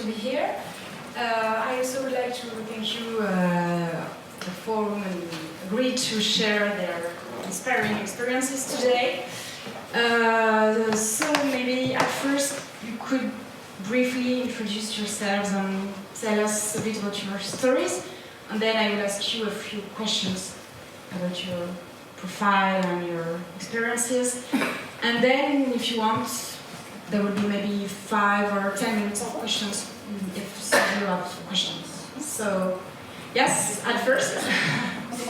be here. I also would like to thank you, the forum, and agreed to share their inspiring experiences today. So maybe at first you could briefly introduce yourselves and tell us a bit about your stories, and then I will ask you a few questions about your profile and your experiences. And then, if you want, there will be maybe 5 or 10 minutes of questions if you have questions. So, yes, at first. It's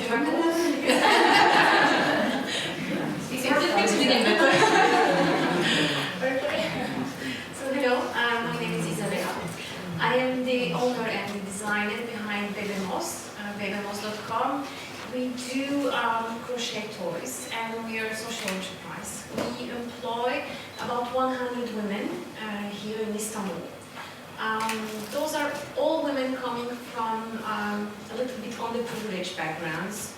a good thing to begin with. Okay. So hello, my name is Izabela. I am the owner and the designer behind babemos.com. We do crochet toys and we are a social enterprise. We employ about 100 women here in Istanbul. Those are all women coming from a little bit underprivileged backgrounds.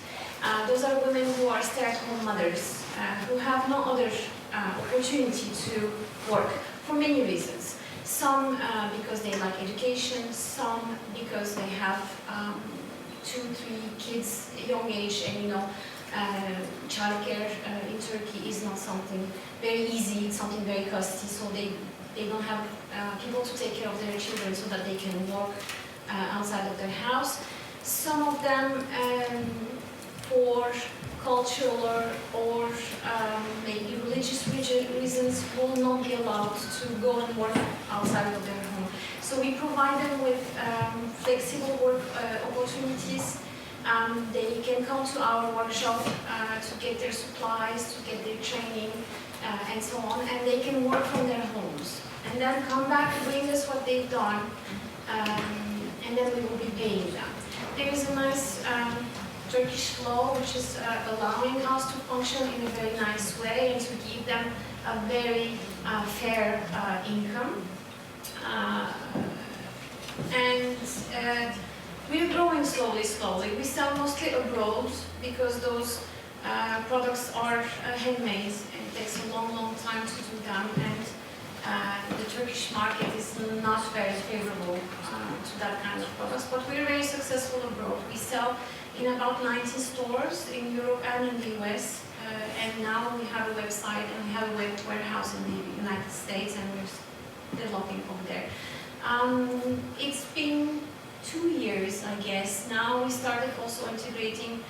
Those are women who are stay-at-home mothers, who have no other opportunity to work for many reasons. Some because they like education, some because they have 2, 3 kids, young age, and childcare in Turkey is not something very easy, it's something very costly, so they don't have people to take care of their children so that they can work outside of their house. Some of them for cultural or maybe religious reasons will not be allowed to go and work outside of their home. So we provide them with flexible work opportunities. They can come to our workshop to get their supplies, to get their training, and so on, and they can work from their homes. And then come back, bring us what they've done, and then we will be paying them. There is a nice Turkish law which is allowing us to function in a very nice way and to give them a very fair income. We're growing slowly. We sell mostly abroad because those products are handmade and it takes a long time to do them, and the Turkish market is not very favorable to that kind of products, but we're very successful abroad. We sell in about 90 stores in Europe and in the US, and now we have a website and we have a web warehouse in the United States, and we're developing over there. It's been 2 years, I guess. Now we started also integrating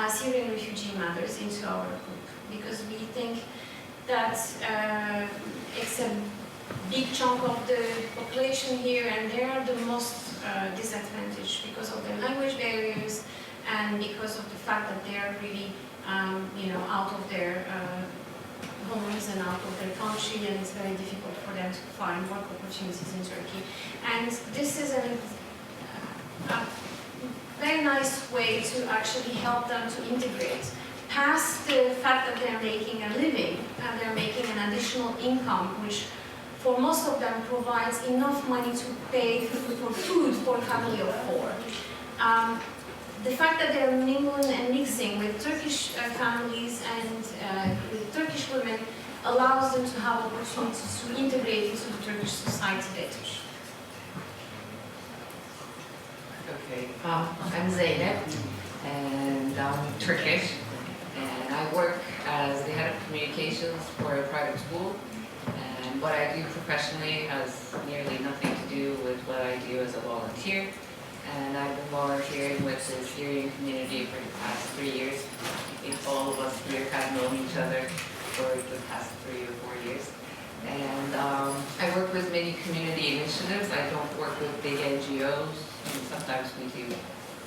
Syrian refugee mothers into our group because we think that it's a big chunk of the population here, and they are the most disadvantaged because of their language barriers and because of the fact that they are really, out of their homes and out of their country, and it's very difficult for them to find work opportunities in Turkey. And this is a very nice way to actually help them to integrate. Past the fact that they're making a living, and they're making an additional income, which for most of them provides enough money to pay for food for a family of 4. The fact that they're mingling and mixing with Turkish families and with Turkish women allows them to have opportunities to integrate into the Turkish society better. Okay, I'm Zeynep, and I'm Turkish, and I work as the head of communications for a private school, and what I do professionally has nearly nothing to do with what I do as a volunteer, and I've been volunteering with the Syrian community for the past 3 years. I think all of us here have known each other for the past 3 or 4 years. And I work with many community initiatives. I don't work with big NGOs. And sometimes we do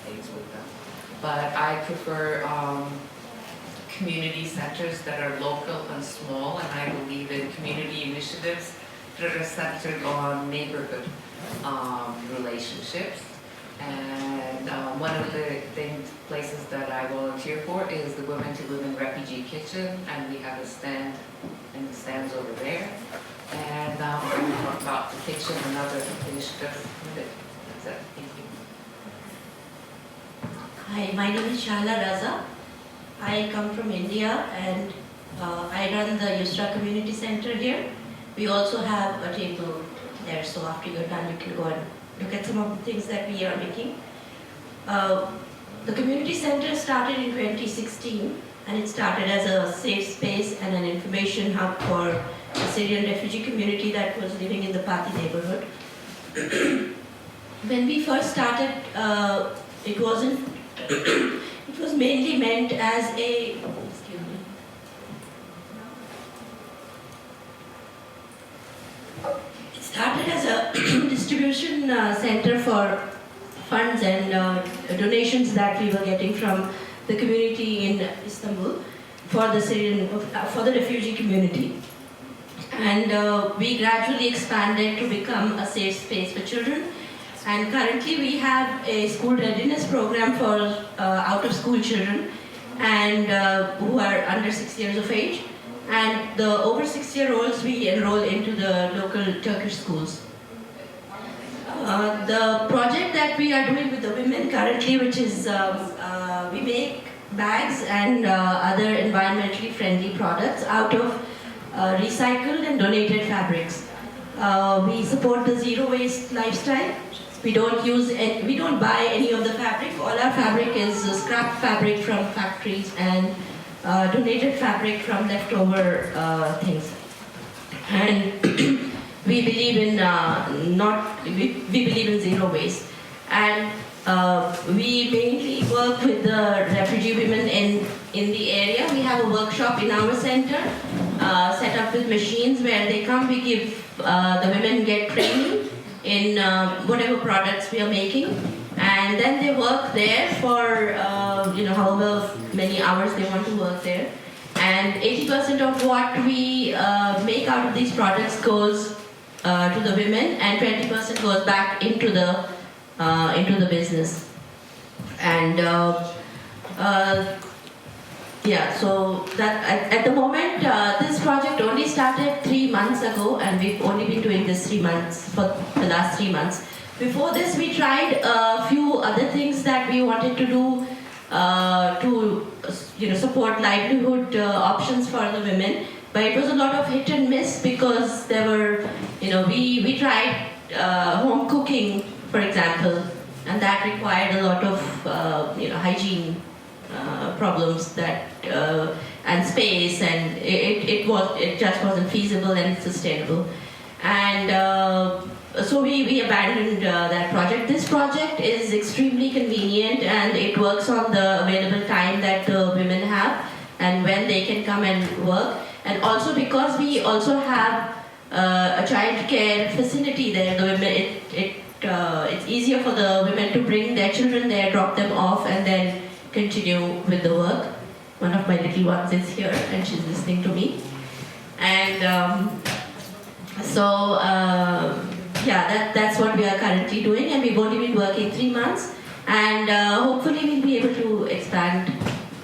things with them. But I prefer community centers that are local and small, and I believe in community initiatives that are centered on neighborhood relationships. And one of the places that I volunteer for is the Women to Women Refugee Kitchen, and we have a stand in the stands over there. And I'm going to talk about the kitchen and other initiatives. That's it. Thank you. Hi, my name is Shahla Raza. I come from India, and I run the Yusra Community Center here. We also have a table there. So after you're done, you can go and look at some of the things that we are making. The community center started in 2016, and it started as a safe space and an information hub for the Syrian refugee community that was living in the Pati neighborhood. When we first started, it was mainly meant as a, it started as a distribution center for funds and donations that we were getting from the community in Istanbul for the refugee community. And we gradually expanded to become a safe space for children. And currently we have a school readiness program for out-of-school children and who are under 6 years of age. And the over 6-year-olds we enroll into the local Turkish schools. The project that we are doing with the women currently, which is we make bags and other environmentally friendly products out of recycled and donated fabrics. We support the zero waste lifestyle. We don't buy any of the fabric. All our fabric is scrap fabric from factories and donated fabric from leftover things. And we believe in we believe in zero waste. And we mainly work with the refugee women in the area. We have a workshop in our center set up with machines where they come. We give the women get training in whatever products we are making, and then they work there for however many hours they want to work there. And 80% of what we make out of these products goes to the women, and 20% goes back into the business. And so that at the moment, this project only started 3 months ago, and we've only been doing this 3 months for the last 3 months. Before this, we tried a few other things that we wanted to do to support livelihood options for the women, but it was a lot of hit and miss because there were we tried home cooking, for example, and that required a lot of hygiene problems and space, and it just wasn't feasible and sustainable. And so we abandoned that project. This project is extremely convenient, and it works on the available time that the women have and when they can come and work. And also because we also have a child care facility there, the women, it's easier for the women to bring their children there, drop them off, and then continue with the work. One of my little ones is here, and she's listening to me. And that's what we are currently doing, and we've only been working 3 months, and hopefully we'll be able to expand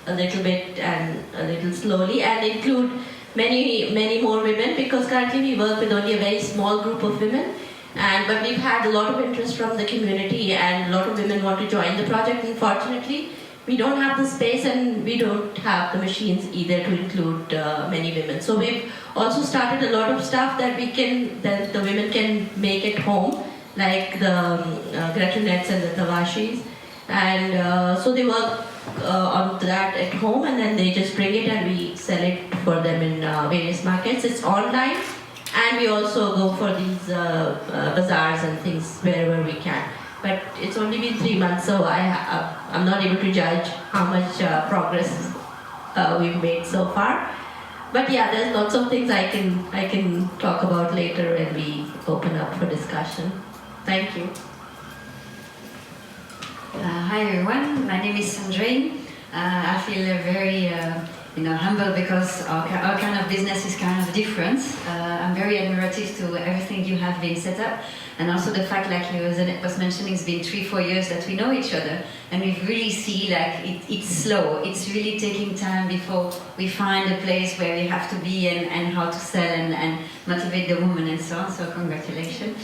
a little bit and a little slowly and include many more women, because currently we work with only a very small group of women, but we've had a lot of interest from the community, and a lot of women want to join the project. Unfortunately, we don't have the space, and we don't have the machines either to include many women. So we've also started a lot of stuff that the women can make at home, like the gratunettes and the tawashis. And so they work on that at home, and then they just bring it and we sell it for them in various markets. It's online, and we also go for these bazaars and things wherever we can. But it's only been 3 months, so I'm not able to judge how much progress we've made so far. But yeah, there's lots of things I can talk about later when we open up for discussion. Thank you. Hi everyone, my name is Sandrine. I feel very humble because our kind of business is kind of different. I'm very admirative to everything you have been set up, and also the fact, like Zeynep was mentioning, it's been 3-4 years that we know each other, and we really see like it's slow. It's really taking time before we find a place where we have to be and how to sell and motivate the woman and so on. So congratulations.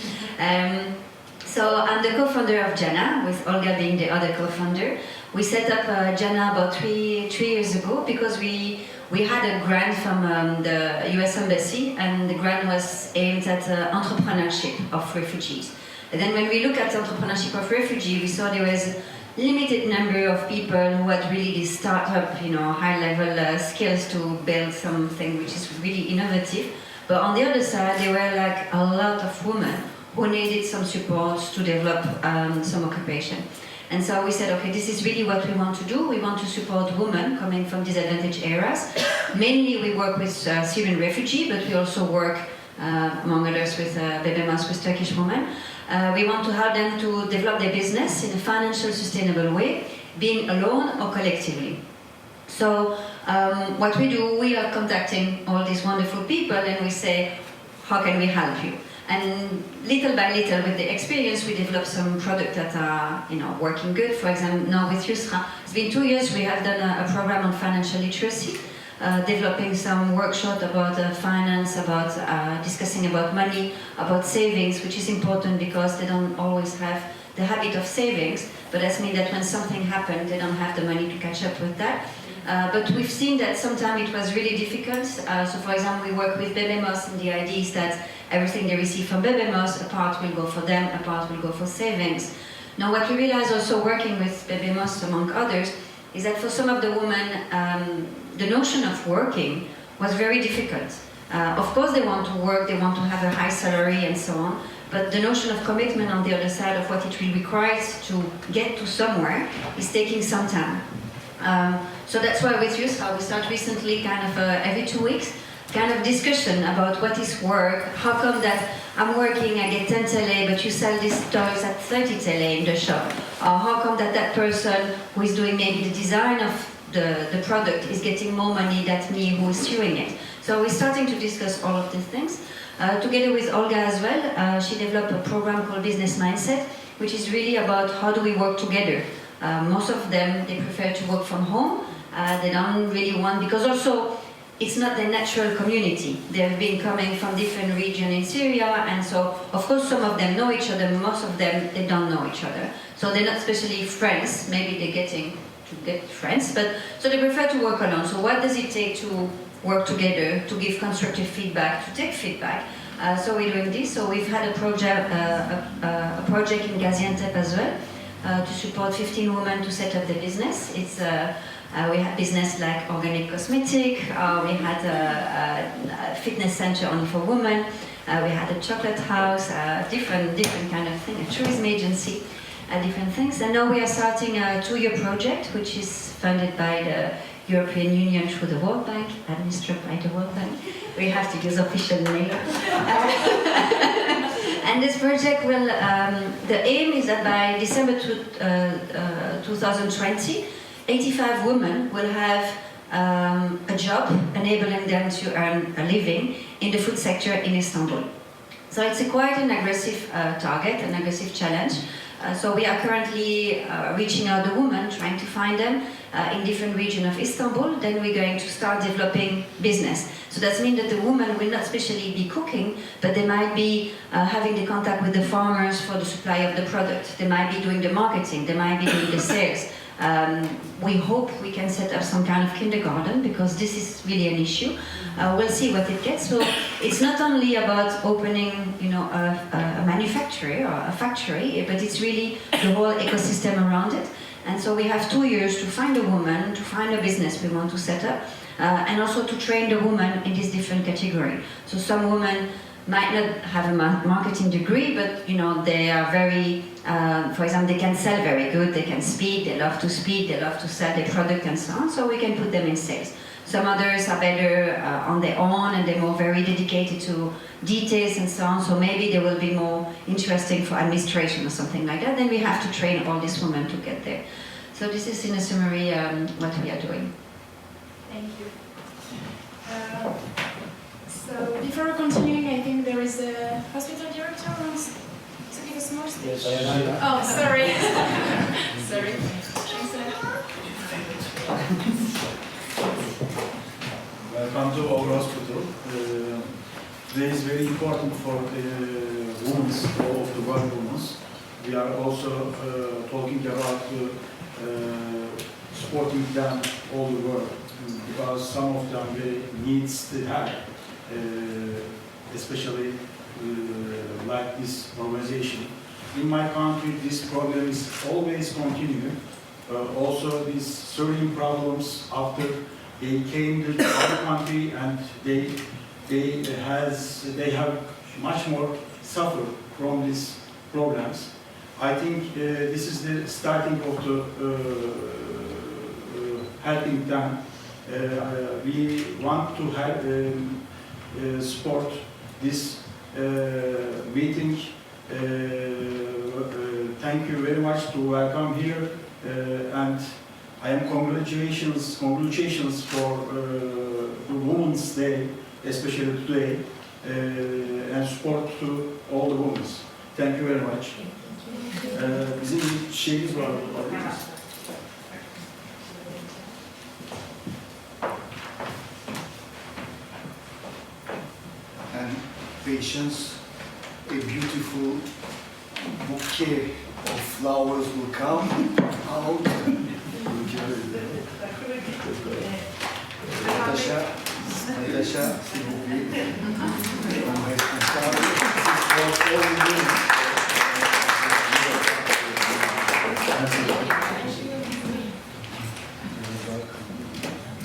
So I'm the co-founder of Jana, with Olga being the other co-founder. We set up Jana about three years ago because we we had a grant from the US Embassy, and the grant was aimed at entrepreneurship of refugees. And then when we look at entrepreneurship of refugees, we saw there was a limited number of people who had really this startup, high-level skills to build something which is really innovative. But on the other side, there were like a lot of women who needed some support to develop some occupation. And so we said, okay, this is really what we want to do. We want to support women coming from disadvantaged areas. Mainly we work with Syrian refugees, but we also work, among others, with Bebemos, with Turkish women. We want to help them to develop their business in a financial, sustainable way, being alone or collectively. So what we do, we are contacting all these wonderful people and we say, how can we help you? And little by little, with the experience, we develop some products that are, working good. For example, now with Yusra, it's been 2 years we have done a program on financial literacy, developing some workshop about finance, about discussing about money, about savings, which is important because they don't always have the habit of savings. But that means that when something happens, they don't have the money to catch up with that. But we've seen that sometimes it was really difficult. So for example, we work with Bebemos, and the idea is that everything they receive from Bebemos, a part will go for them, a part will go for savings. Now what we realized also working with Bebemos, among others, is that for some of the women, the notion of working was very difficult. Of course they want to work, they want to have a high salary and so on, but the notion of commitment on the other side of what it will require to get to somewhere is taking some time. So that's why with Yusra we start recently kind of every 2 weeks kind of discussion about what is work, how come that I'm working, I get 10 TL, but you sell these toys at 30 TL in the shop, or how come that person who is doing maybe the design of the product is getting more money than me who is doing it. So we're starting to discuss all of these things. Together with Olga as well, she developed a program called Business Mindset, which is really about how do we work together. Most of them, they prefer to work from home. They don't really want, because also it's not their natural community. They've been coming from different regions in Syria, and so of course some of them know each other, most of them, they don't know each other. So they're not especially friends, maybe they're getting to get friends, but so they prefer to work alone. So what does it take to work together, to give constructive feedback, to take feedback? So we're doing this. So we've had a project in Gaziantep as well, to support 15 women to set up the business. It's we had business like organic cosmetic, we had a fitness center only for women, we had a chocolate house, different kind of thing, a tourism agency, different things. And now we are starting a 2-year project, which is funded by the European Union through the World Bank, administered by the World Bank. We have to use official name. And this project will, the aim is that by December 2020, 85 women will have a job enabling them to earn a living in the food sector in Istanbul. So it's quite an aggressive target, an aggressive challenge. So we are currently reaching out the women, trying to find them in different regions of Istanbul. Then we're going to start developing business. So that means that the women will not especially be cooking, but they might be having the contact with the farmers for the supply of the product. They might be doing the marketing, they might be doing the sales. We hope we can set up some kind of kindergarten, because this is really an issue. We'll see what it gets. So it's not only about opening, a manufacturer or a factory, but it's really the whole ecosystem around it. And so we have 2 years to find a woman, to find a business we want to set up, and also to train the woman in this different category. So some women might not have a marketing degree, but they are very, for example, they can sell very good, they can speak, they love to speak, they love to sell their product and so on, so we can put them in sales. Some others are better on their own, and they're more very dedicated to details and so on, so maybe they will be more interesting for administration or something like that. Then we have to train all these women to get there. So this is in a summary what we are doing. Thank you. So before continuing, I think there is a hospital director who wants to give a small speech. Yes, I am. Oh, sorry. Sorry. Welcome to our hospital. Today is very important for the women, all of the world women. We are also talking about supporting them all the world because some of them needs the help, especially like this organization. In my country, this problem is always continuing. Also, these certain problems after they came to our country and they have much more suffer from these problems. I think this is the starting of the helping them. We want to help support this meeting. Thank you very much to welcome here, and I am congratulations for the Women's Day, especially today, and support to all the women. Thank you very much. Bizim bir şeyimiz var. And patience, a beautiful bouquet of flowers will come out and will carry them. Natasha, s'il vous plaît, comme responsable, for all the women.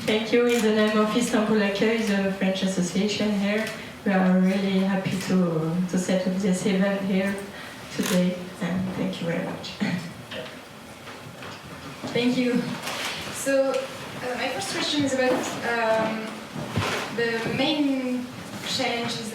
Thank you. In the name of Istanbul Accueil, the French association here, we are really happy to set up this event here today, and thank you very much. Thank you. So, my first question is about the main challenges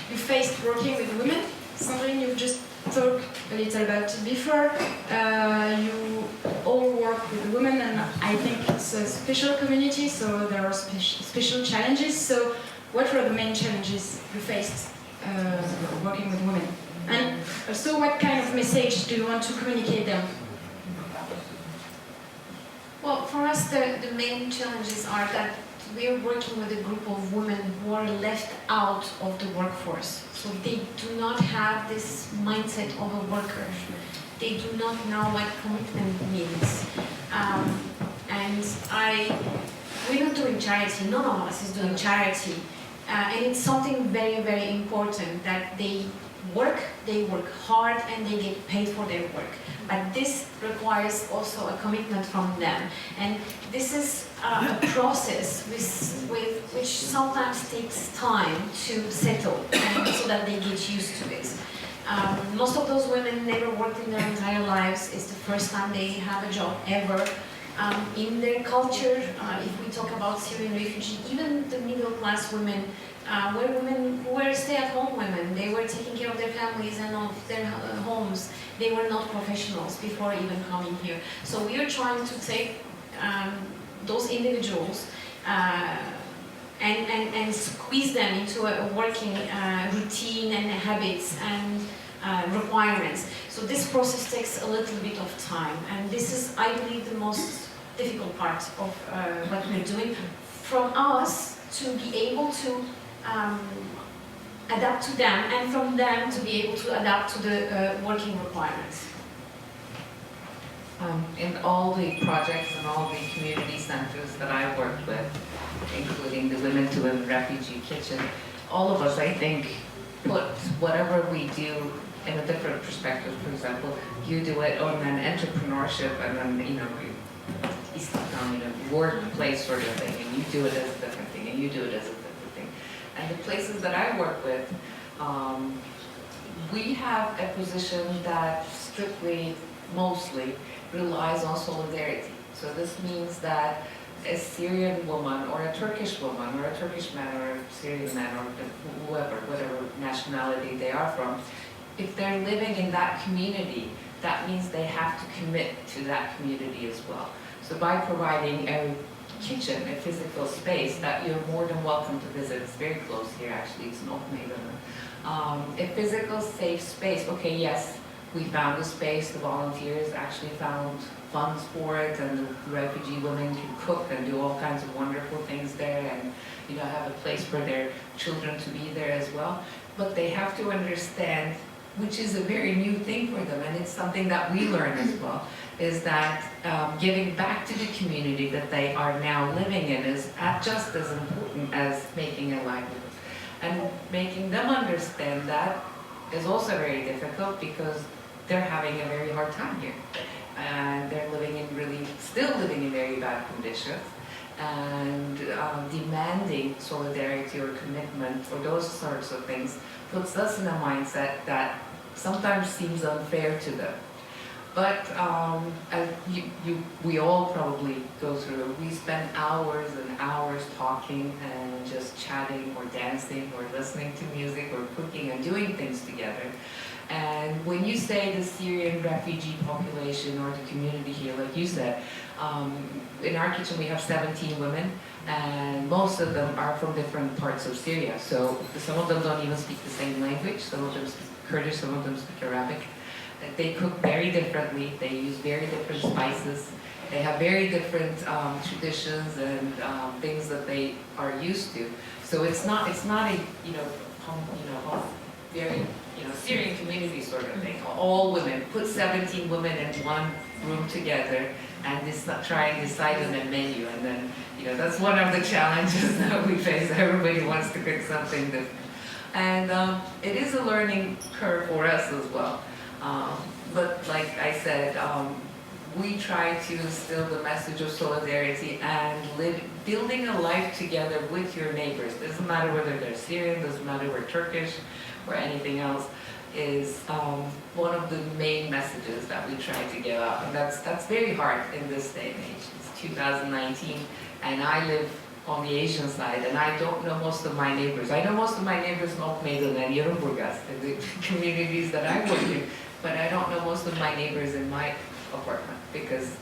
you faced working with women. Sandrine, you just talked a little about it before. You all work with women, and I think it's a special community, so there are special challenges. So, what were the main challenges you faced working with women? And also, what kind of message do you want to communicate them? Well, for us, the main challenges are that we're working with a group of women who are left out of the workforce. So they do not have this mindset of a worker. They do not know what commitment means. We're not doing charity, none of us is doing charity. And it's something very, very important that they work hard, and they get paid for their work. But this requires also a commitment from them. And this is a process which sometimes takes time to settle, and so that they get used to it. Most of those women never worked in their entire lives. It's the first time they have a job ever. In their culture, if we talk about Syrian refugees, even the middle-class women were women who were stay-at-home women. They were taking care of their families and of their homes. They were not professionals before even coming here. So we are trying to take those individuals and squeeze them into a working routine and habits and requirements. So this process takes a little bit of time, and this is, I believe, the most difficult part of what we're doing. From us to be able to adapt to them, and from them to be able to adapt to the working requirements. In all the projects and all the community centers that I worked with, including the Women to Women Refugee Kitchen, all of us, I think, put whatever we do in a different perspective. For example, you do it on an entrepreneurship and then, workplace sort of thing, and you do it as a different thing, and you do it as a different thing. And the places that I work with, we have a position that strictly, mostly, relies on solidarity. So this means that a Syrian woman or a Turkish woman or a Turkish man or a Syrian man or whoever, whatever nationality they are from, if they're living in that community, that means they have to commit to that community as well. So by providing a kitchen, a physical space that you're more than welcome to visit, it's very close here actually, it's in Oakhaven. A physical safe space, okay, yes, we found a space, the volunteers actually found funds for it, and the refugee women can cook and do all kinds of wonderful things there, and have a place for their children to be there as well. But they have to understand, which is a very new thing for them, and it's something that we learn as well. is that giving back to the community that they are now living in is just as important as making a livelihood. And making them understand that is also very difficult because they're having a very hard time here. And they're still living in very bad conditions. And demanding solidarity or commitment or those sorts of things puts us in a mindset that sometimes seems unfair to them. But we all probably go through, we spend hours and hours talking and just chatting or dancing or listening to music or cooking and doing things together. And when you say the Syrian refugee population or the community here, like you said, in our kitchen we have 17 women, and most of them are from different parts of Syria. So some of them don't even speak the same language. Some of them speak Kurdish, some of them speak Arabic. They cook very differently. They use very different spices. They have very different traditions and things that they are used to. So it's not a very Syrian community sort of thing. All women, put 17 women in one room together and try and decide on a menu. And then that's one of the challenges that we face. Everybody wants to cook something different. And it is a learning curve for us as well. But like I said, we try to instill the message of solidarity and building a life together with your neighbors. Doesn't matter whether they're Syrian, doesn't matter we're Turkish or anything else, is one of the main messages that we try to give out. And that's very hard in this day and age. It's 2019 and I live on the Asian side, and I don't know most of my neighbors. I know most of my neighbors in Okmeydan and Yarımburgaz, the communities that I work in, but I don't know most of my neighbors in my apartment because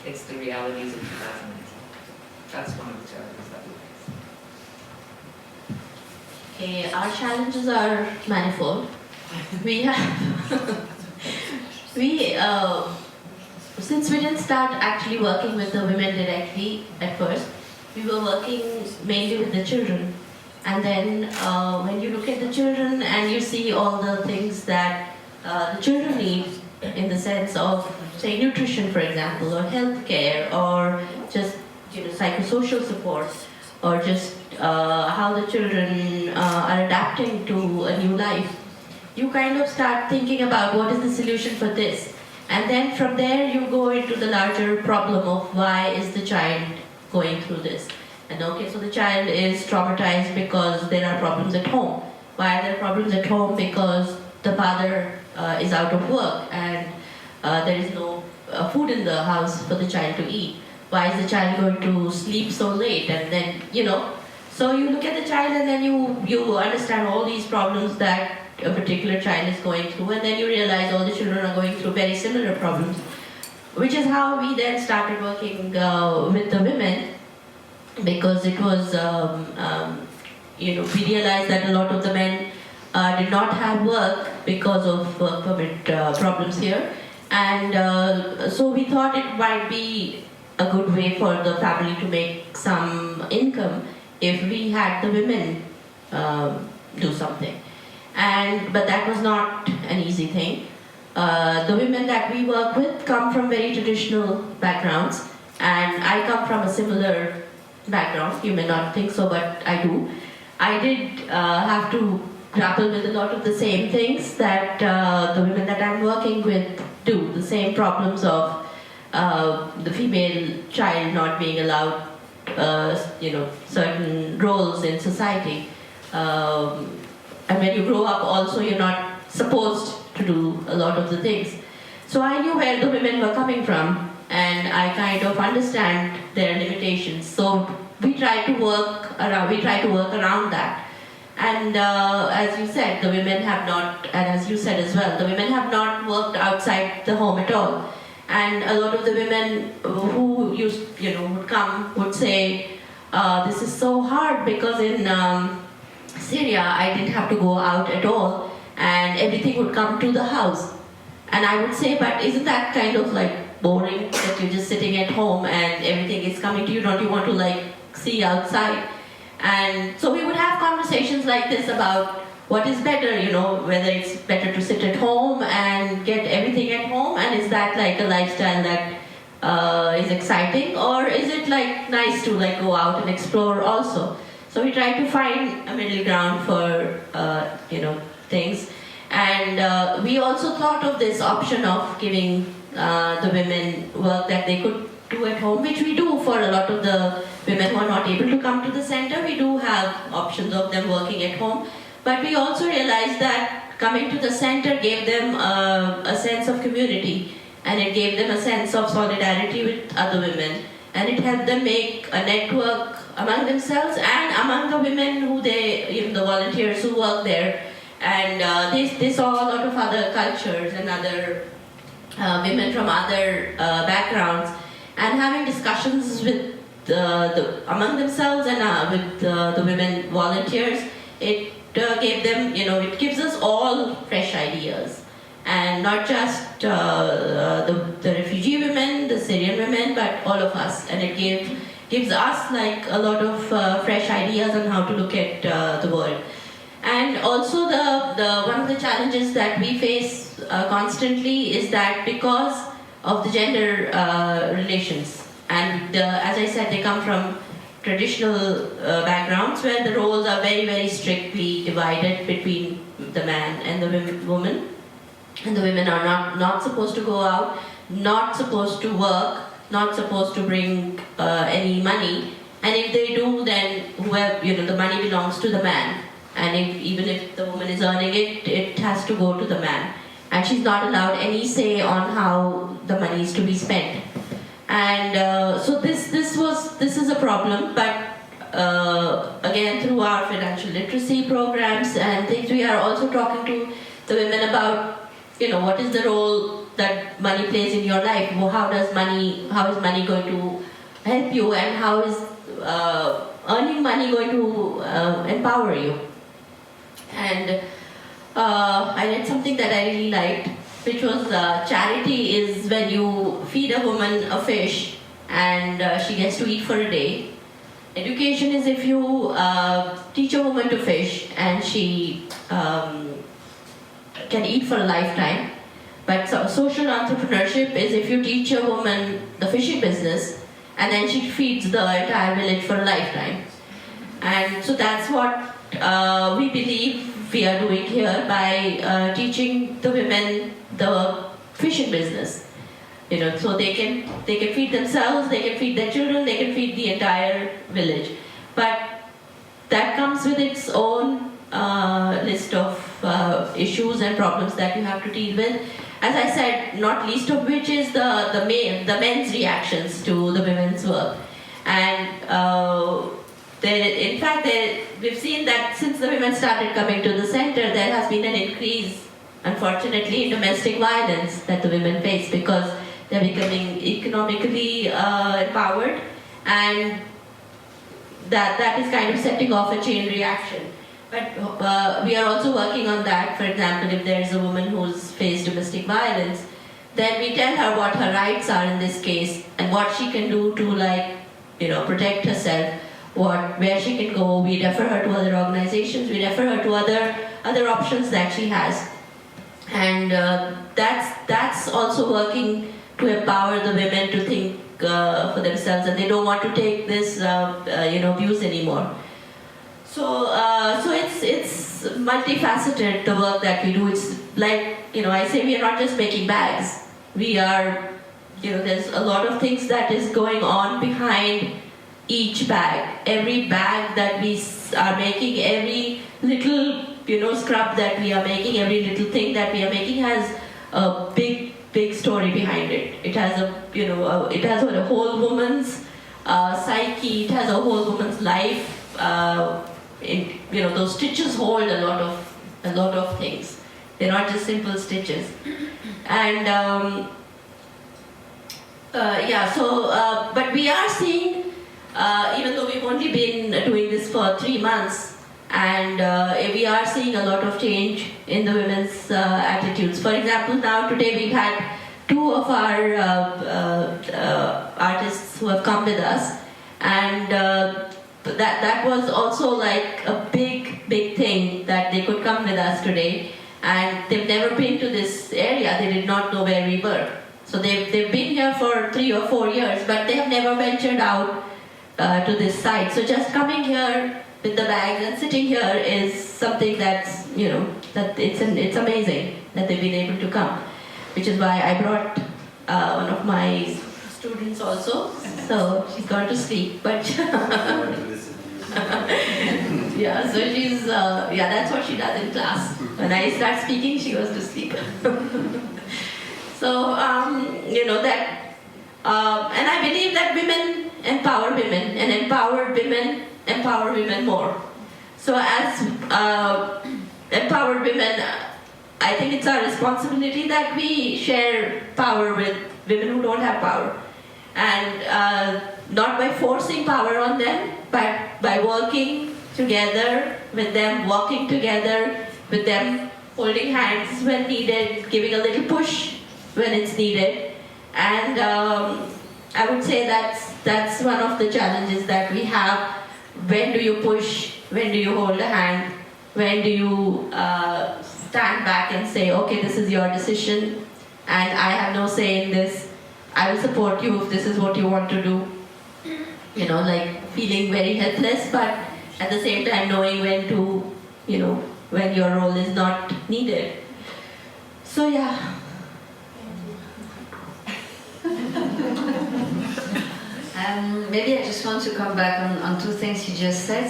it's the realities of 2019. That's one of the challenges that we face. Okay, our challenges are manifold. Since we didn't start actually working with the women directly at first, we were working mainly with the children. And then when you look at the children and you see all the things that the children need in the sense of, say, nutrition, for example, or healthcare, or just psychosocial support, or just how the children are adapting to a new life, you kind of start thinking about what is the solution for this. And then from there you go into the larger problem of why is the child going through this. And okay, so the child is traumatized because there are problems at home. Why are there problems at home? Because the father is out of work and there is no food in the house for the child to eat. Why is the child going to sleep so late? And then, so you look at the child and then you understand all these problems that a particular child is going through, and then you realize all the children are going through very similar problems, which is how we then started working with the women, because it was, we realized that a lot of the men did not have work because of work permit problems here, and so we thought it might be a good way for the family to make some income if we had the women do something. But that was not an easy thing. The women that we work with come from very traditional backgrounds, and I come from a similar background. You may not think so, but I do. I did have to grapple with a lot of the same things that the women that I'm working with do. The same problems of the female child not being allowed, certain roles in society. And when you grow up also, you're not supposed to do a lot of the things. So I knew where the women were coming from, and I kind of understand their limitations. So we try to work around that. And as you said, the women have not, and as you said as well, the women have not worked outside the home at all. And a lot of the women who would come would say, this is so hard because in Syria, I didn't have to go out at all, and everything would come to the house. And I would say, but isn't that kind of like boring that you're just sitting at home and everything is coming to you? Don't you want to like see outside? And so we would have conversations like this about what is better, whether it's better to sit at home and get everything at home, and is that like a lifestyle that is exciting, or is it like nice to like go out and explore also? So we try to find a middle ground for things, and we also thought of this option of giving the women work that they could do at home, which we do for a lot of the women who are not able to come to the center. We do have options of them working at home, but we also realized that coming to the center gave them a sense of community, and it gave them a sense of solidarity with other women, and it helped them make a network among themselves and among the women who the volunteers who work there, and they saw a lot of other cultures and other women from other backgrounds, and having discussions with among themselves and with the women volunteers, it gave them, it gives us all fresh ideas. And not just the refugee women, the Syrian women, but all of us. And it gives us like a lot of fresh ideas on how to look at the world. And also one of the challenges that we face constantly is that because of the gender relations, and as I said, they come from traditional backgrounds where the roles are very, very strictly divided between the man and the woman. And the women are not supposed to go out, not supposed to work, not supposed to bring any money. And if they do, then whoever, the money belongs to the man. And even if the woman is earning it, it has to go to the man. And she's not allowed any say on how the money is to be spent. And so this is a problem. But again, through our financial literacy programs and things, we are also talking to the women about what is the role that money plays in your life? How is money going to help you, and how is earning money going to empower you? And I read something that I really liked, which was charity is when you feed a woman a fish and she gets to eat for a day. Education is if you teach a woman to fish and she can eat for a lifetime. But social entrepreneurship is if you teach a woman the fishing business and then she feeds the entire village for a lifetime. And so that's what we believe we are doing here by teaching the women the fishing business. So they can feed themselves, they can feed their children, they can feed the entire village. But that comes with its own list of issues and problems that you have to deal with. As I said, not least of which is the men's reactions to the women's work. And in fact, we've seen that since the women started coming to the center, there has been an increase, unfortunately, in domestic violence that the women face because they're becoming economically empowered, and that is kind of setting off a chain reaction. But we are also working on that. For example, if there is a woman who's faced domestic violence, then we tell her what her rights are in this case and what she can do to protect herself, where she can go. We refer her to other organizations, we refer her to other options that she has. And that's also working to empower the women to think for themselves, and they don't want to take this views anymore. So it's multifaceted, the work that we do. It's like, I say we are not just making bags. We are, there's a lot of things that is going on behind each bag. Every bag that we are making, every little, scrub that we are making, every little thing that we are making has a big story behind it. It has it has a whole woman's psyche. It has a whole woman's life. Those stitches hold a lot of things. They're not just simple stitches. And but we are seeing, even though we've only been doing this for 3 months, and we are seeing a lot of change in the women's attitudes. For example, now today we've had 2 of our artists who have come with us, and that was also like a big big thing that they could come with us today. And they've never been to this area. They did not know where we were. So they've been here for 3 or 4 years, but they have never ventured out to this site. So just coming here with the bags and sitting here is something that's, that it's amazing that they've been able to come. Which is why I brought one of my students also. So she's gone to sleep, but yeah, so she's, that's what she does in class. When I start speaking, she goes to sleep. So, that, and I believe that women empower women, and empowered women empower women more. So as empowered women, I think it's our responsibility that we share power with women who don't have power. And not by forcing power on them, but by working together with them, walking together with them, holding hands when needed, giving a little push when it's needed. And I would say that's one of the challenges that we have. When do you push? When do you hold a hand? When do you stand back and say, okay, this is your decision, and I have no say in this. I will support you if this is what you want to do. Like feeling very helpless, but at the same time knowing when to, when your role is not needed. So yeah. Maybe I just want to come back on two things you just said.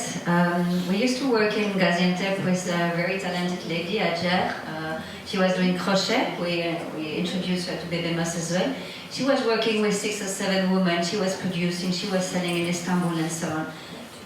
We used to work in Gaziantep with a very talented lady, Ajar. She was doing crochet. We introduced her to Bebe Mas as well. She was working with 6 or 7 women. She was producing, she was selling in Istanbul and so on.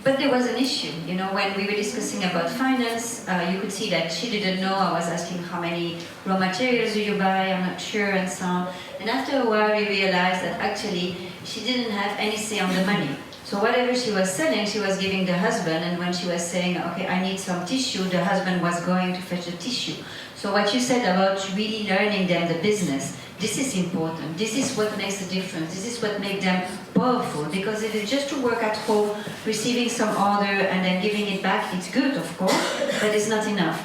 But there was an issue. When we were discussing about finance, you could see that she didn't know. I was asking how many raw materials do you buy, I'm not sure, and so on. And after a while, we realized that actually she didn't have any say on the money. So whatever she was selling, she was giving the husband, and when she was saying, okay, I need some tissue, the husband was going to fetch the tissue. So what you said about really learning them the business, this is important. This is what makes the difference. This is what makes them powerful. Because if it's just to work at home, receiving some order and then giving it back, it's good, of course, but it's not enough.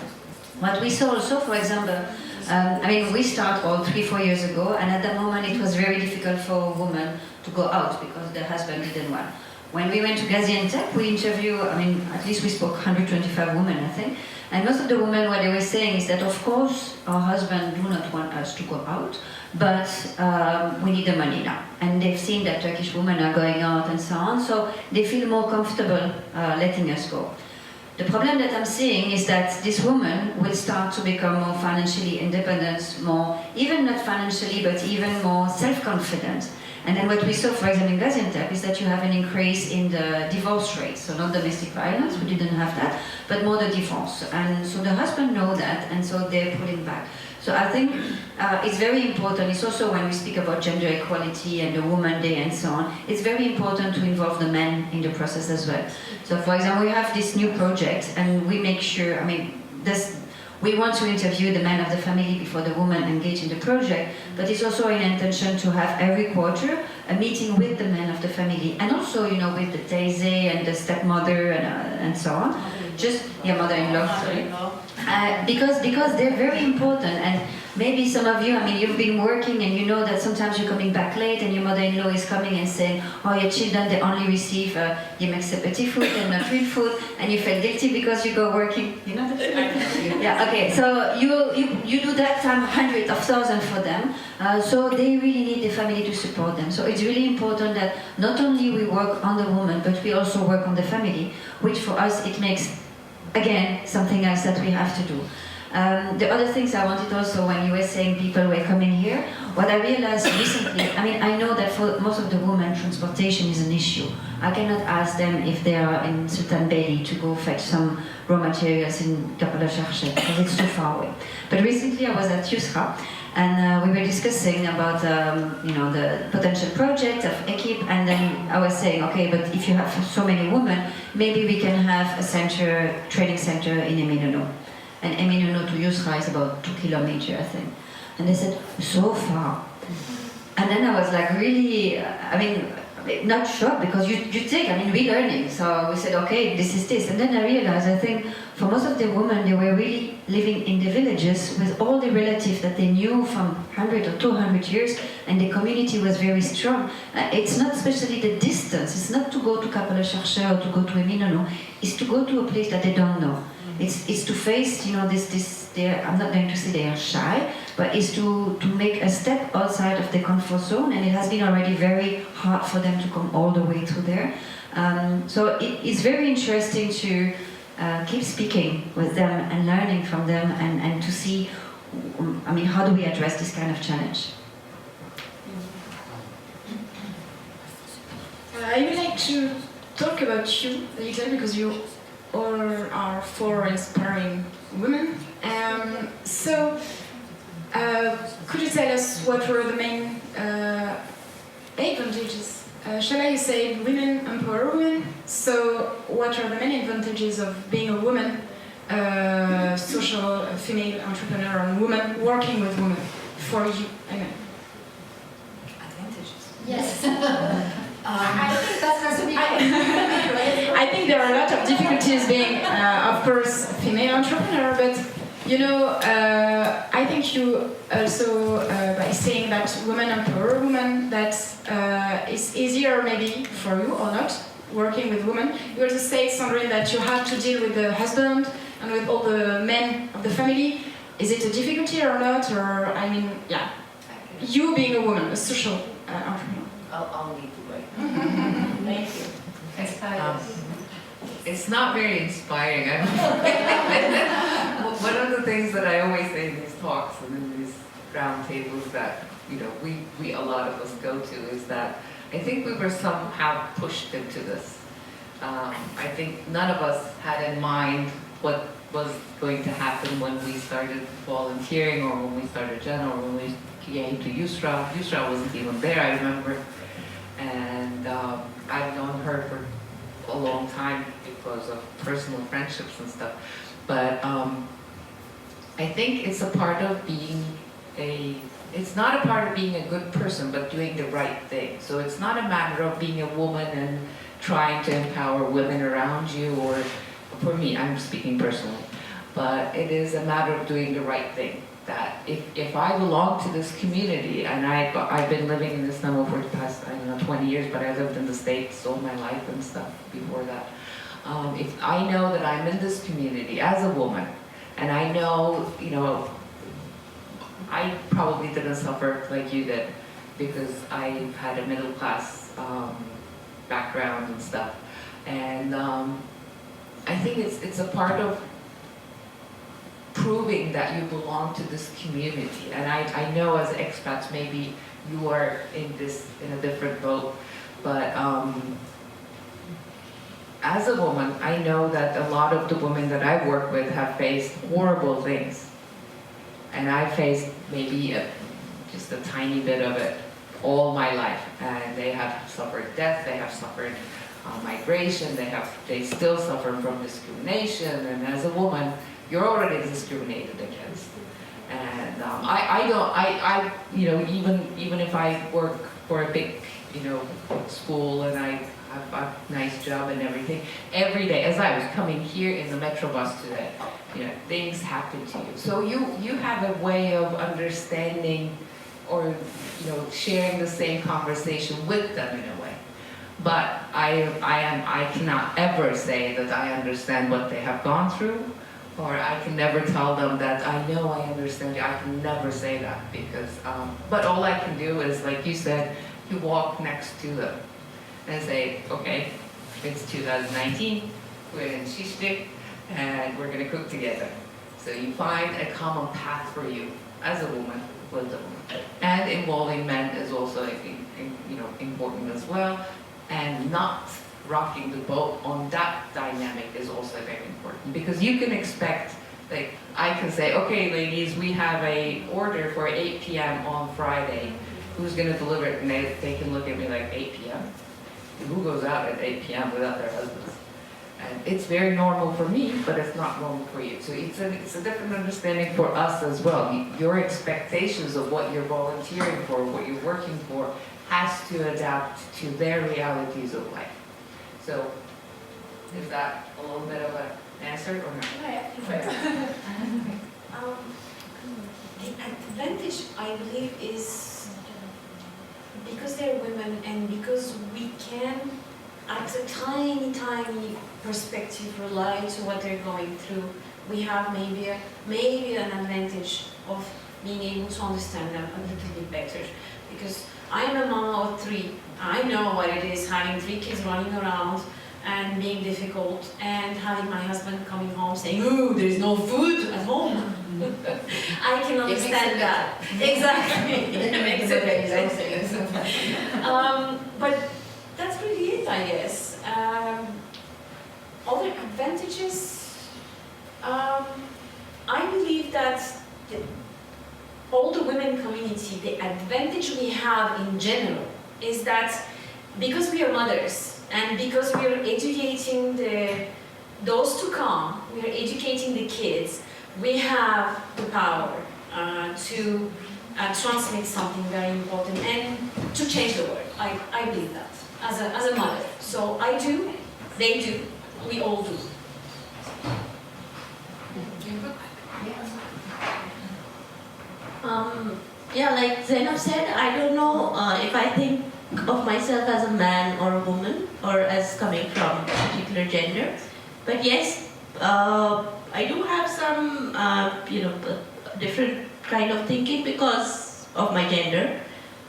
What we saw also, for example, we started all 3-4 years ago, and at that moment it was very difficult for a woman to go out because the husband didn't want. When we went to Gaziantep, we interviewed, at least we spoke 125 women, I think, and most of the women, what they were saying is that, of course, our husband do not want us to go out, but we need the money now. And they've seen that Turkish women are going out and so on, so they feel more comfortable letting us go. The problem that I'm seeing is that this woman will start to become more financially independent, more, even not financially, but even more self-confident. And then what we saw, for example, in Gaziantep, is that you have an increase in the divorce rate. So not domestic violence, we didn't have that, but more the divorce. And so the husband knows that, and so they're pulling back. So I think it's very important. It's also when we speak about gender equality and the Woman Day and so on, it's very important to involve the men in the process as well. So for example, we have this new project, and we make sure, we want to interview the men of the family before the women engage in the project, but it's also an intention to have every quarter a meeting with the men of the family, and also, with the teyze and the stepmother and so on. Mother-in-law, sorry. Because they're very important, and maybe some of you, you've been working and you know that sometimes you're coming back late and your mother-in-law is coming and saying, oh, your children, they only receive petit food and not real food, and you feel guilty because you go working. You know that? Yeah, okay, so you do that time hundreds of thousands for them, so they really need the family to support them. So it's really important that not only we work on the woman, but we also work on the family, which for us it makes, again, something else that we have to do. The other things I wanted also, when you were saying people were coming here, what I realized recently, I know that for most of the women, transportation is an issue. I cannot ask them if they are in Sultan Beyli to go fetch some raw materials in Kapala Sharche, because it's too far away. But recently I was at Yusra, and we were discussing about the potential project of Ekip, and then I was saying, okay, but if you have so many women, maybe we can have a training center in Eminönü. And Eminönü to Yusra is about 2 kilometers, I think. And they said, so far. And then I was like, really, not shocked, because you think, I mean, relearning. So we said, okay, this is this. And then I realized, I think, for most of the women, they were really living in the villages with all the relatives that they knew from 100 or 200 years, and the community was very strong. It's not especially the distance. It's not to go to Capella Chercheur or to go to Eminono. It's to go to a place that they don't know. It's to face, you know, I'm not going to say they are shy, but it's to make a step outside of the comfort zone, and it has been already very hard for them to come all the way through there. So it's very interesting to keep speaking with them and learning from them, and to see, I mean, how do we address this kind of challenge? I would like to talk about you a little, because you all are four inspiring women. Could you tell us what were the main advantages? Shahla, you said women empower women. So what are the main advantages of being a woman, social female entrepreneur and woman working with women for you? Advantages. Yes. I think that has to be. I think there are a lot of difficulties being, of course, a female entrepreneur, but you know, I think you also, by saying that women empower women, that it's easier maybe for you or not, working with women. You also say, Sandrine, that you have to deal with the husband and with all the men of the family. Is it a difficulty or not? Or, I mean, yeah, you being a woman, a social entrepreneur. I'll lead the way. Thank you. It's not very inspiring. One of the things that I always say in these talks and in these round tables that, you know, we a lot of us go to is that I think we were somehow pushed into this. I think none of us had in mind what was going to happen when we started volunteering, or when we started General, or when we came to Yusra. Yusra wasn't even there, I remember. And I've known her for a long time because of personal friendships and stuff. But I think it's a part of being it's not a part of being a good person, but doing the right thing. So it's not a matter of being a woman and trying to empower women around you, or for me, I'm speaking personally, but it is a matter of doing the right thing. That if I belong to this community, and I've been living in Istanbul for the past, I don't know, 20 years, but I lived in the States all my life and stuff before that. If I know that I'm in this community as a woman, and I know, you know, I probably didn't suffer like you did, because I had a middle class background and stuff. And I think it's a part of proving that you belong to this community. And I know as expats, maybe you are in a different boat, but as a woman, I know that a lot of the women that I work with have faced horrible things. And I faced maybe just a tiny bit of it all my life. And they have suffered death, they have suffered migration, they still suffer from discrimination. And as a woman, you're already discriminated against. And you know, even if I work for a big, you know, school, and I have a nice job and everything, every day, as I was coming here in the metro bus today, you know, things happen to you. So you have a way of understanding, or, you know, sharing the same conversation with them in a way. But I cannot ever say that I understand what they have gone through, or I can never tell them that I know I understand you. I can never say that, because, but all I can do is, like you said, you walk next to them and say, okay, it's 2019, we're in Shishdik, and we're gonna cook together. So you find a common path for you as a woman with a woman. And involving men is also, you know, important as well. And not rocking the boat on that dynamic is also very important, because you can expect, like, I can say, okay, ladies, we have a order for 8 p.m. on Friday. Who's gonna deliver it? And they can look at me like, 8 p.m.? Who goes out at 8 p.m. without their husbands? And it's very normal for me, but it's not normal for you. So it's a different understanding for us as well. Your expectations of what you're volunteering for, what you're working for, has to adapt to their realities of life. So, is that a little bit of an answer or not? The advantage, I believe, is because they're women and because we can, at a tiny, tiny perspective, relate to what they're going through. We have maybe an advantage of being able to understand them a little bit better. Because I am a mom of 3. I know what it is having 3 kids running around and being difficult, and having my husband coming home saying, "Oh, there's no food at home." I can understand that. Exactly. It makes it better. But that's really it, I guess. Other advantages, I believe that all the women community, the advantage we have in general is that because we are mothers, and because we are educating those to come, we are educating the kids, we have the power to transmit something very important and to change the world. I believe that as a mother. So I do, they do, we all do. Yeah, like Zeynep said, I don't know if I think of myself as a man or a woman or as coming from a particular gender. But yes, I do have some, different kind of thinking because of my gender.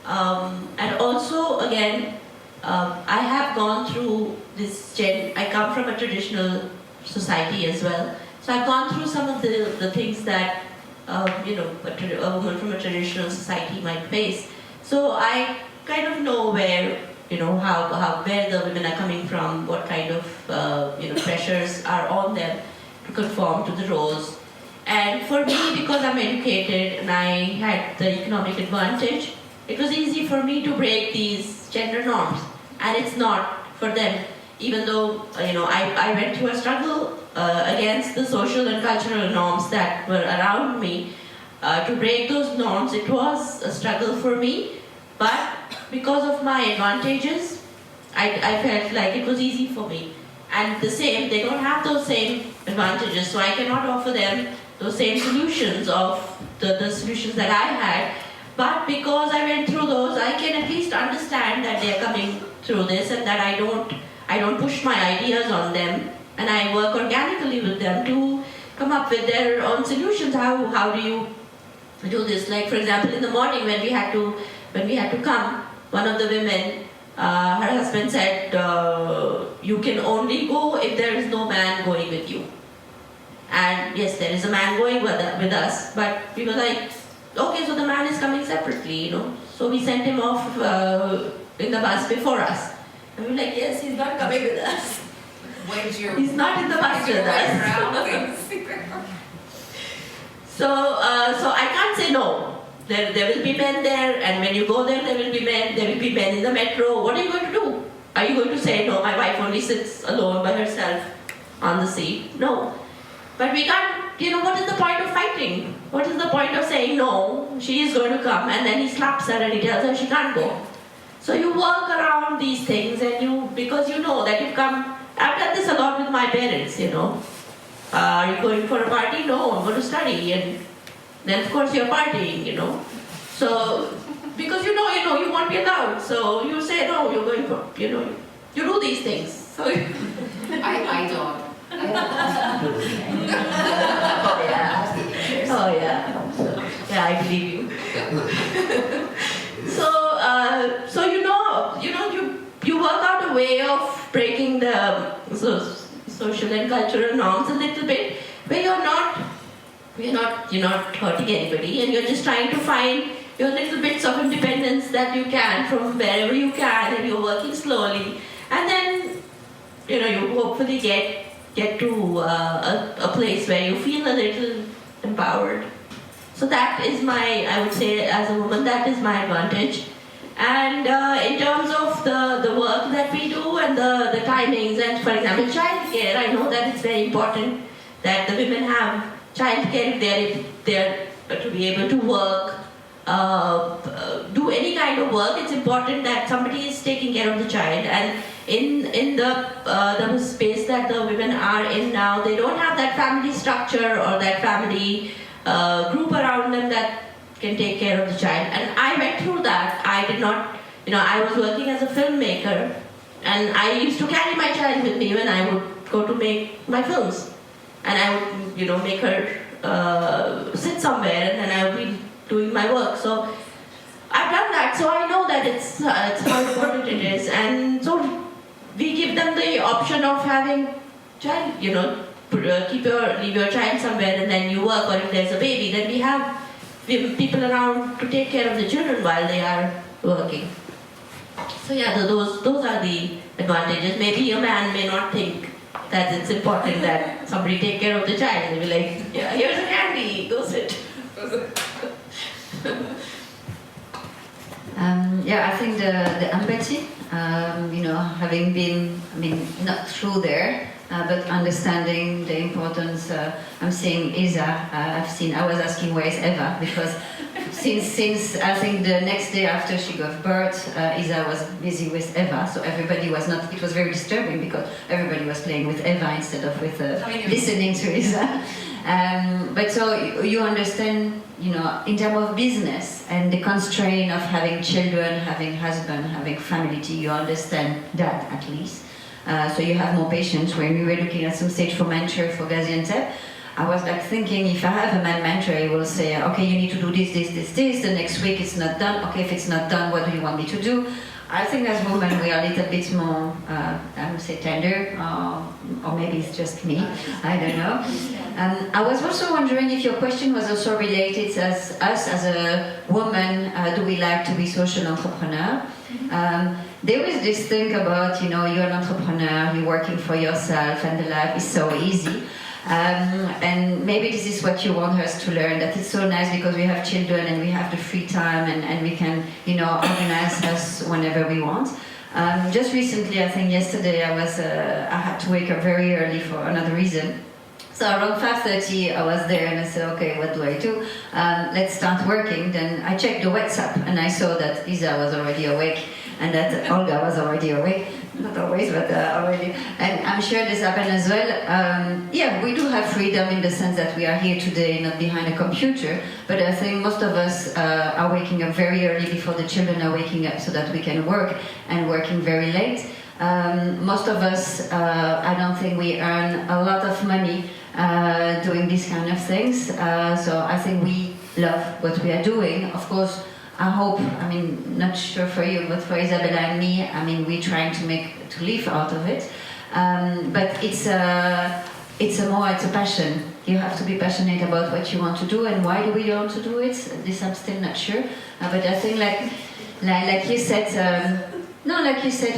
And also, again, I have gone through this I come from a traditional society as well. So I've gone through some of the things that a woman from a traditional society might face. So I kind of know where, where the women are coming from, what kind of, pressures are on them to conform to the roles. And for me, because I'm educated and I had the economic advantage, it was easy for me to break these gender norms. And it's not for them, even though, I went through a struggle against the social and cultural norms that were around me. To break those norms, it was a struggle for me, but because of my advantages, I felt like it was easy for me. And the same, they don't have those same advantages, so I cannot offer them those same solutions of the solutions that I had. But because I went through those, I can at least understand that they're coming through this and that I don't push my ideas on them, and I work organically with them to come up with their own solutions. How do you do this? Like, for example, in the morning when we had to come, one of the women, her husband said, you can only go if there is no man going with you. And yes, there is a man going with us, but we were like, okay, so the man is coming separately, So we sent him off in the bus before us. And we were like, yes, he's not coming with us. He's not in the bus with us. So I can't say no. There will be men there, and when you go there will be men. There will be men in the metro. What are you going to do? Are you going to say, no, my wife only sits alone by herself on the seat? No. But we can't, what is the point of fighting? What is the point of saying, no, she is going to come, and then he slaps her and he tells her she can't go. So you work around these things, and because you know that you've come. I've done this a lot with my parents, Are you going for a party? No, I'm going to study. And then, of course, you're partying, So, because you won't be allowed. So you say, no, you're going for, you do these things. So I don't. Oh, yeah. Yeah, I believe you. So you work out a way of breaking the social and cultural norms a little bit, where you're not hurting anybody, and you're just trying to find your little bits of independence that you can from wherever you can, and you're working slowly, and then you hopefully get to a place where you feel a little empowered. So that is I would say, as a woman, that is my advantage. And in terms of the work that we do and the timings, and for example, childcare, I know that it's very important that the women have childcare if they're to be able to work do any kind of work, it's important that somebody is taking care of the child. And in the space that the women are in now, they don't have that family structure or that family group around them that can take care of the child. And I went through that. I did not, I was working as a filmmaker, and I used to carry my child with me when I would go to make my films. And I would, make her sit somewhere, and then I would be doing my work. So I've done that, so I know that it's how important it is. And so we give them the option of having child, leave your child somewhere and then you work, or if there's a baby, then we have people around to take care of the children while they are working. So yeah, those are the advantages. Maybe a man may not think that it's important that somebody take care of the child. They'll be like, yeah, here's a candy, go sit. I think the empathy, having been, not through there, but understanding the importance. I'm seeing Isa. I was asking where is Eva, because since I think the next day after she gave birth, Isa was busy with Eva, so everybody was not. It was very disturbing because everybody was playing with Eva instead of with listening to Isa. But so you understand, in terms of business and the constraint of having children, having husband, having family, you understand that at least. So you have more patience. When we were looking at some stage for mentor for Gaziantep, I was like thinking, if I have a man mentor, he will say, okay, you need to do this, the next week it's not done. Okay, if it's not done, what do you want me to do? I think as women we are a little bit more, I would say tender, or maybe it's just me, I don't know. I was also wondering if your question was also related as us as a woman, do we like to be social entrepreneur? There is this thing about, you're an entrepreneur, you're working for yourself and the life is so easy. And maybe this is what you want us to learn, that it's so nice because we have children and we have the free time and we can, organize us whenever we want. Just recently, I think yesterday, I had to wake up very early for another reason. So around 5:30, I was there and I said, okay, what do I do? Let's start working. Then I checked the WhatsApp and I saw that Isa was already awake and that Olga was already awake. Not always, but already. And I'm sure this happened as well. We do have freedom in the sense that we are here today, not behind a computer. But I think most of us are waking up very early before the children are waking up so that we can work, and working very late. Most of us, I don't think we earn a lot of money doing these kind of things. So I think we love what we are doing. Of course, I hope, not sure for you, but for Izabela and me, we're trying to live out of it. But it's a passion. You have to be passionate about what you want to do, and why do we want to do it? This I'm still not sure. But I think like you said,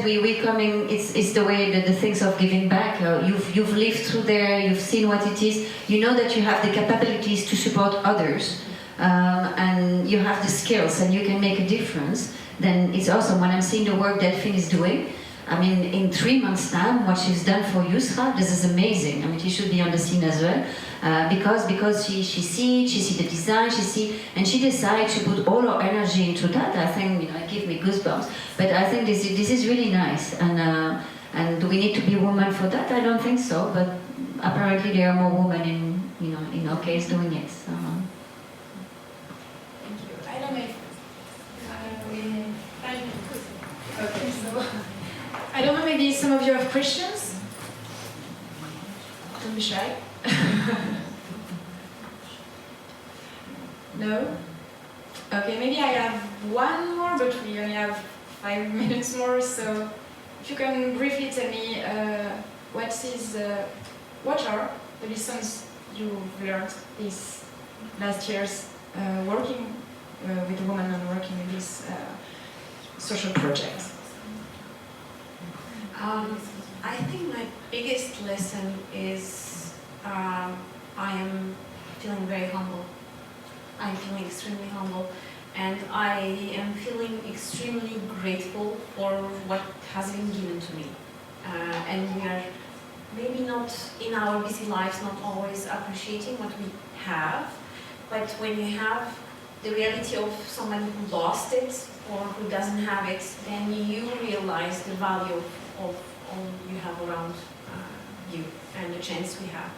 we coming. It's the way the things of giving back. You've lived through there. You've seen what it is. You know that you have the capabilities to support others. And you have the skills and you can make a difference, then it's awesome. When I'm seeing the work Delphine is doing, in 3 months' time, what she's done for Yusra, this is amazing. She should be on the scene as well, because she see the design, and she decides to put all her energy into that. I think it gives me goosebumps. But I think this is really nice. And do we need to be a woman for that? I don't think so. But apparently there are more women in our case doing it. So. Okay, so I don't know, maybe some of you have questions? Don't be shy. No? Okay, maybe I have one more, but we only have 5 minutes more, so if you can briefly tell me what are the lessons you've learned these last years working with women and working in this social project? I think my biggest lesson is I am feeling very humble. I'm feeling extremely humble, and I am feeling extremely grateful for what has been given to me. And we are maybe not in our busy lives, not always appreciating what we have, but when you have the reality of somebody who lost it or who doesn't have it, then you realize the value of all you have around you and the chance we have.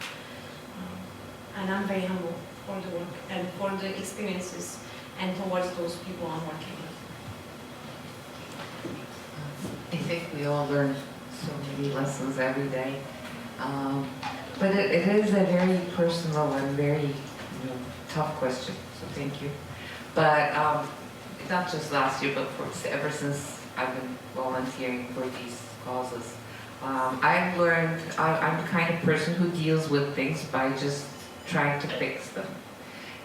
And I'm very humble for the work and for the experiences and towards those people I'm working with. I think we all learn so many lessons every day. But it is a very personal and very tough question, so thank you. But not just last year, but ever since I've been volunteering for these causes, I've learned I'm the kind of person who deals with things by just trying to fix them.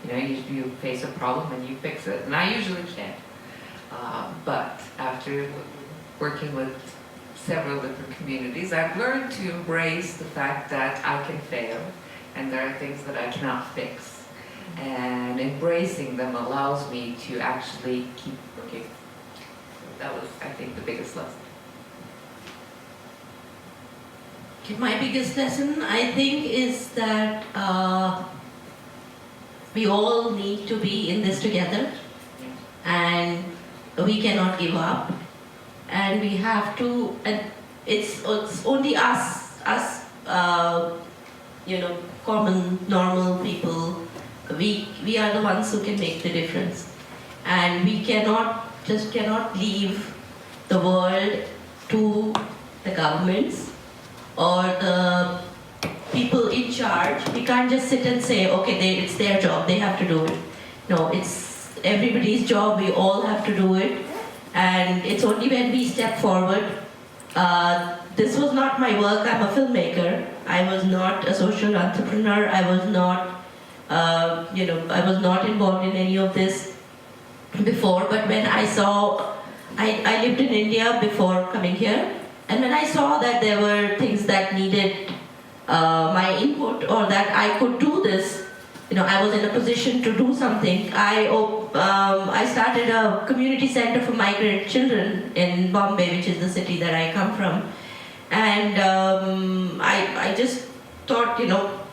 You face a problem and you fix it, and I usually can. But after working with several different communities, I've learned to embrace the fact that I can fail and there are things that I cannot fix. And embracing them allows me to actually keep working. That was, I think, the biggest lesson. My biggest lesson, I think, is that we all need to be in this together, and we cannot give up, and we have to, and it's only us, common, normal people, we are the ones who can make the difference. And we cannot leave the world to the governments or the people in charge. We can't just sit and say, okay, it's their job, they have to do it. No, it's everybody's job, we all have to do it. And it's only when we step forward. This was not my work, I'm a filmmaker. I was not a social entrepreneur, I was not, I was not involved in any of this before, but when I saw, I lived in India before coming here, and when I saw that there were things that needed my input or that I could do this, I was in a position to do something. I started a community center for migrant children in Bombay, which is the city that I come from. And I just thought,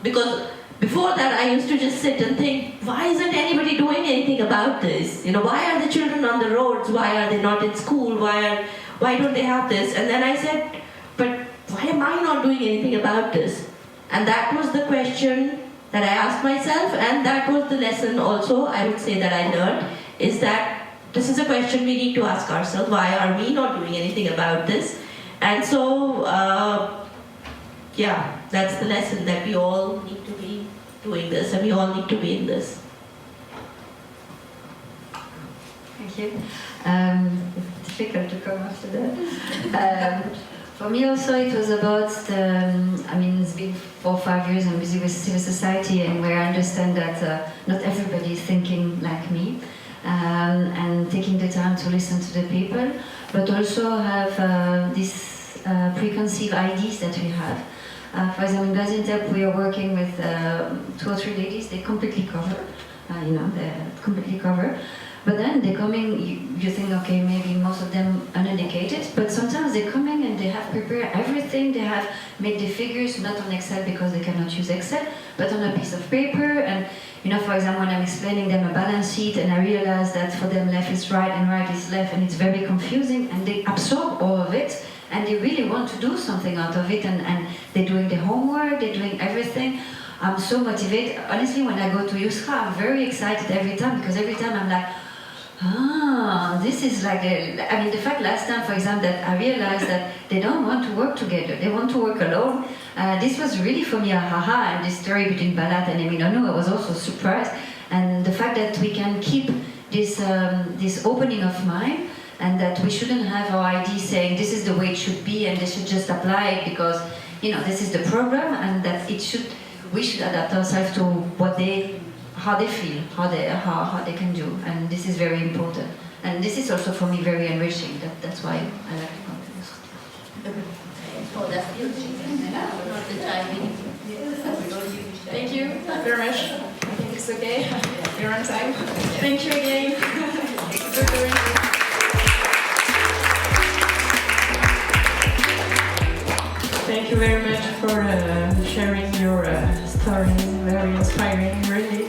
because before that I used to just sit and think, why isn't anybody doing anything about this? Why are the children on the roads? Why are they not in school? Why don't they have this? And then I said, but why am I not doing anything about this? And that was the question that I asked myself, and that was the lesson also I would say that I learned, is that this is a question we need to ask ourselves, why are we not doing anything about this? And so, that's the lesson, that we all need to be doing this and we all need to be in this. Thank you. It's difficult to come after that. For me also it was about it's been 4 or 5 years I'm busy with civil society, and where I understand that not everybody is thinking like me, and taking the time to listen to the people, but also have these preconceived ideas that we have. For example, in Gaziantep we are working with 2 or 3 ladies, they completely cover, they're completely covered. But then they're coming, you think, okay, maybe most of them uneducated, but sometimes they're coming and they have prepared everything, they have made the figures, not on Excel because they cannot use Excel, but on a piece of paper. And, for example, when I'm explaining them a balance sheet and I realize that for them left is right and right is left, and it's very confusing, and they absorb all of it, and they really want to do something out of it, and they're doing the homework, they're doing everything. I'm so motivated. Honestly, when I go to Yusra, I'm very excited every time, because every time I'm like, this is like, the fact last time, for example, that I realized that they don't want to work together, they want to work alone. This was really for me a haha, and this story between Balat and Emiliano, I was also surprised. And the fact that we can keep this opening of mind, and that we shouldn't have our ID saying this is the way it should be and they should just apply it because, this is the program, and that we should adapt ourselves to how they feel, how they can do, and this is very important. And this is also for me very enriching. That's why I like to come to this. Oh, that's beautiful. Thank you very much. I think it's okay. You're on time. Thank you again. Thank you very much for sharing your stories. Very inspiring, really.